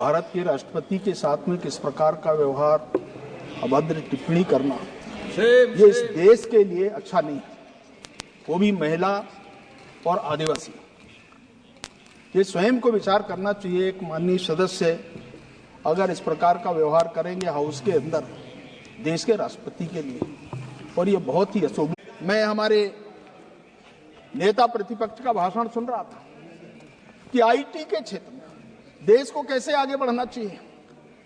भारत के राष्ट्रपति के साथ में किस प्रकार का व्यवहार, अभद्र टिप्पणी करना, ये इस देश के लिए अच्छा नहीं, वो भी महिला और आदिवासी। ये स्वयं को विचार करना चाहिए। एक माननीय सदस्य अगर इस प्रकार का व्यवहार करेंगे हाउस के अंदर देश के राष्ट्रपति के लिए, और ये बहुत ही अशोभनीय। मैं हमारे नेता प्रतिपक्ष का भाषण सुन रहा था कि आईटी के क्षेत्र में देश को कैसे आगे बढ़ना चाहिए।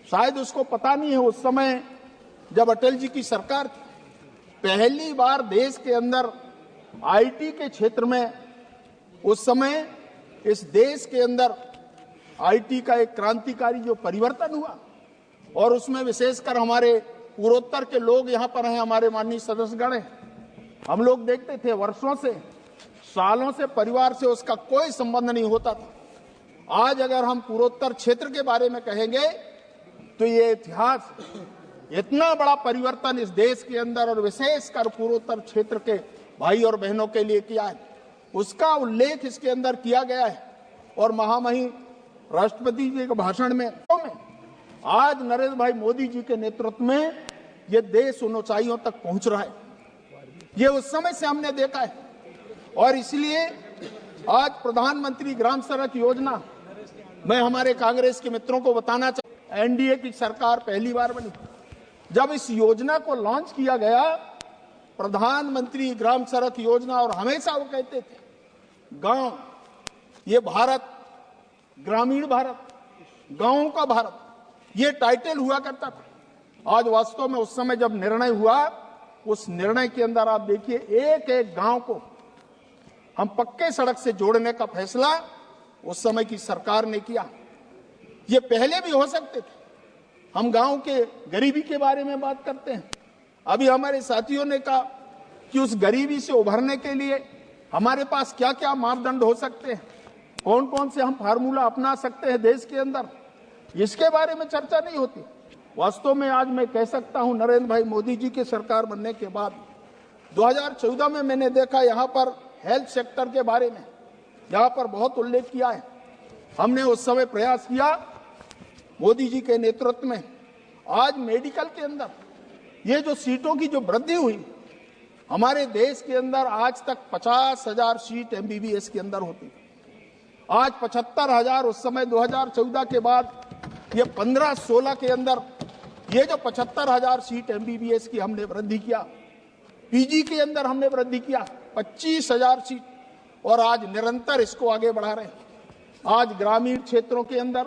शायद उसको पता नहीं है, उस समय जब अटल जी की सरकार थी, पहली बार देश के अंदर आईटी के क्षेत्र में उस समय इस देश के अंदर आईटी का एक क्रांतिकारी जो परिवर्तन हुआ, और उसमें विशेषकर हमारे पूर्वोत्तर के लोग यहाँ पर हैं, हमारे माननीय सदस्यगण हैं। हम लोग देखते थे वर्षों से, सालों से परिवार से उसका कोई संबंध नहीं होता था। आज अगर हम पूर्वोत्तर क्षेत्र के बारे में कहेंगे तो ये इतिहास, इतना बड़ा परिवर्तन इस देश के अंदर और विशेषकर पूर्वोत्तर क्षेत्र के भाई और बहनों के लिए किया है, उसका उल्लेख इसके अंदर किया गया है। और महामहिम राष्ट्रपति जी के भाषण में आज नरेंद्र भाई मोदी जी के नेतृत्व में ये देश उन ऊंचाइयों तक पहुंच रहा है, ये उस समय से हमने देखा है। और इसलिए आज प्रधानमंत्री ग्राम सड़क योजना, मैं हमारे कांग्रेस के मित्रों को बताना चाहता हूं, एनडीए की सरकार पहली बार बनी, जब इस योजना को लॉन्च किया गया, प्रधानमंत्री ग्राम सड़क योजना, और हमेशा वो कहते थे गांव, ये भारत, ग्रामीण भारत, गांवों का भारत, ये टाइटल हुआ करता था। आज वास्तव में उस समय जब निर्णय हुआ, उस निर्णय के अंदर आप देखिए एक एक गांव को हम पक्के सड़क से जोड़ने का फैसला उस समय की सरकार ने किया। ये पहले भी हो सकते थे। हम गांव के गरीबी के बारे में बात करते हैं, अभी हमारे साथियों ने कहा कि उस गरीबी से उभरने के लिए हमारे पास क्या क्या मापदंड हो सकते हैं, कौन कौन से हम फार्मूला अपना सकते हैं देश के अंदर, इसके बारे में चर्चा नहीं होती। वास्तव में आज मैं कह सकता हूं, नरेंद्र भाई मोदी जी की सरकार बनने के बाद 2014 में मैंने देखा यहाँ पर हेल्थ सेक्टर के बारे में यहाँ पर बहुत उल्लेख किया है। हमने उस समय प्रयास किया मोदी जी के नेतृत्व में। आज मेडिकल के अंदर ये जो सीटों की जो वृद्धि हुई, हमारे देश के अंदर आज तक 50,000 सीट एमबीबीएस के अंदर होती, आज 75,000, उस समय 2014 के बाद ये 15-16 के अंदर ये जो 75,000 सीट एमबीबीएस की हमने वृद्धि किया, पीजी के अंदर हमने वृद्धि किया 25,000 सीट, और आज निरंतर इसको आगे बढ़ा रहे हैं। आज ग्रामीण क्षेत्रों के अंदर